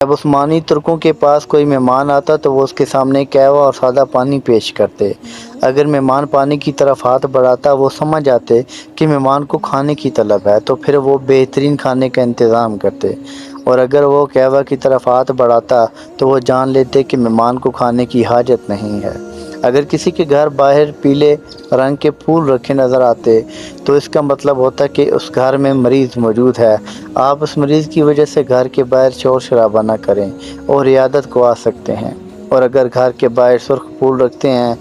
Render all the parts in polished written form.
جب عثمانی ترکوں کے پاس کوئی مہمان آتا تو وہ اس کے سامنے قہوہ اور سادہ پانی پیش کرتے۔ اگر مہمان پانی کی طرف ہاتھ بڑھاتا وہ سمجھ جاتے کہ مہمان کو کھانے کی طلب ہے، تو پھر وہ بہترین کھانے کا انتظام کرتے، اور اگر وہ قہوہ کی طرف ہاتھ بڑھاتا تو وہ جان لیتے کہ مہمان کو کھانے کی حاجت نہیں ہے۔ اگر کسی کے گھر باہر پیلے رنگ کے پھول رکھے نظر آتے تو اس کا مطلب ہوتا کہ اس گھر میں مریض موجود ہے۔ آپ اس مریض کی وجہ سے گھر کے باہر شور شرابہ نہ کریں اور عیادت کو آ سکتے ہیں۔ اور اگر گھر کے باہر سرخ پھول رکھتے ہیں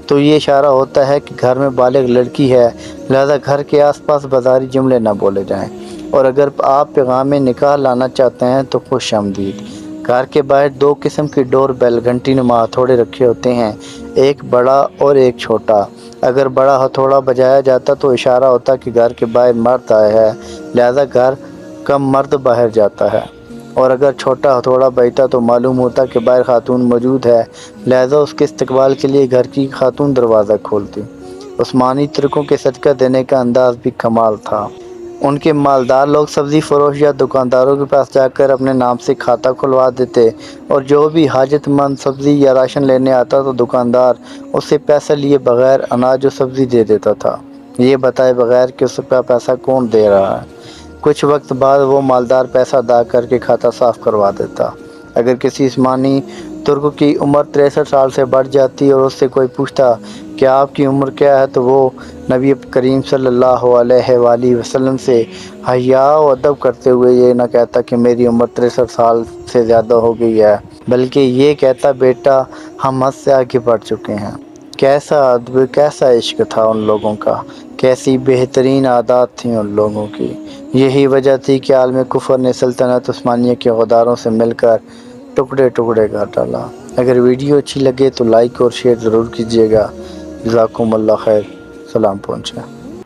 تو یہ اشارہ ہوتا ہے کہ گھر میں بالغ لڑکی ہے، لہذا گھر کے آس پاس بازاری جملے نہ بولے جائیں۔ اور اگر آپ پیغام نکاح لانا چاہتے ہیں تو خوش آمدید۔ گھر کے باہر دو قسم کی ڈور بیل گھنٹی نما ہتھوڑے رکھے ہوتے ہیں، ایک بڑا اور ایک چھوٹا۔ اگر بڑا ہتھوڑا بجایا جاتا تو اشارہ ہوتا کہ گھر کے باہر مرد آیا ہے، لہذا گھر کا مرد باہر جاتا ہے، اور اگر چھوٹا ہتھوڑا بجتا تو معلوم ہوتا کہ باہر خاتون موجود ہے، لہذا اس کے استقبال کے لیے گھر کی خاتون دروازہ کھولتی۔ عثمانی ترکوں کے صدقہ دینے کا انداز بھی کمال تھا۔ ان کے مالدار لوگ سبزی فروش یا دکانداروں کے پاس جا کر اپنے نام سے کھاتہ کھلوا دیتے، اور جو بھی حاجت مند سبزی یا راشن لینے آتا تو دکاندار اس سے پیسہ لیے بغیر اناج و سبزی دے دیتا تھا، یہ بتائے بغیر کہ اس کا پیسہ کون دے رہا ہے۔ کچھ وقت بعد وہ مالدار پیسہ ادا کر کے کھاتہ صاف کروا دیتا۔ اگر کسی عثمانی ترک کی عمر 63 سال سے بڑھ جاتی اور اس سے کوئی پوچھتا کہ آپ کی عمر کیا ہے تو وہ نبی کریم صلی اللہ علیہ وآلہ وسلم سے حیا و ادب کرتے ہوئے یہ نہ کہتا کہ میری عمر 63 سال سے زیادہ ہو گئی ہے، بلکہ یہ کہتا بیٹا ہم حد سے آگے بڑھ چکے ہیں۔ کیسا ادب، کیسا عشق تھا ان لوگوں کا، کیسی بہترین عادات تھیں ان لوگوں کی۔ یہی وجہ تھی کہ عالم کفر نے سلطنت عثمانیہ کے غداروں سے مل کر ٹکڑے ٹکڑے کر ڈالا۔ اگر ویڈیو اچھی لگے تو لائک اور شیئر ضرور کیجیے گا۔ جزاکم اللہ خیر، سلام پہنچے۔